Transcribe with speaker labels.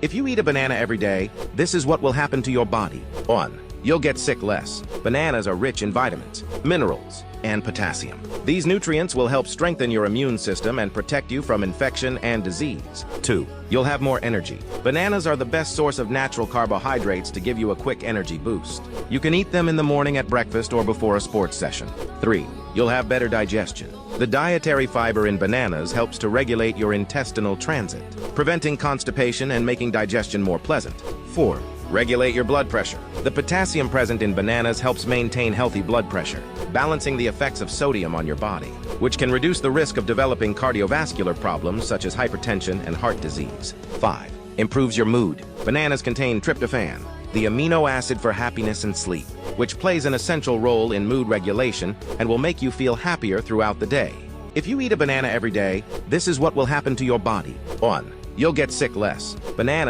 Speaker 1: If you eat a banana every day, this is what will happen to your body. 1. You'll get sick less. Bananas are rich in vitamins, minerals, and potassium. These nutrients will help strengthen your immune system and protect you from infection and disease. 2. You'll have more energy. Bananas are the best source of natural carbohydrates to give you a quick energy boost. You can eat them in the morning at breakfast or before a sports session. 3. You'll have better digestion. The dietary fiber in bananas helps to regulate your intestinal transit, preventing constipation and making digestion more pleasant. 4. Regulate your blood pressure. The potassium present in bananas helps maintain healthy blood pressure, balancing the effects of sodium on your body, which can reduce the risk of developing cardiovascular problems such as hypertension and heart disease. 5. Improves your mood. Bananas contain tryptophan, the amino acid for happiness and sleep, which plays an essential role in mood regulation and will make you feel happier throughout the day. If you eat a banana every day, this is what will happen to your body. 1. You'll get sick less. Bananas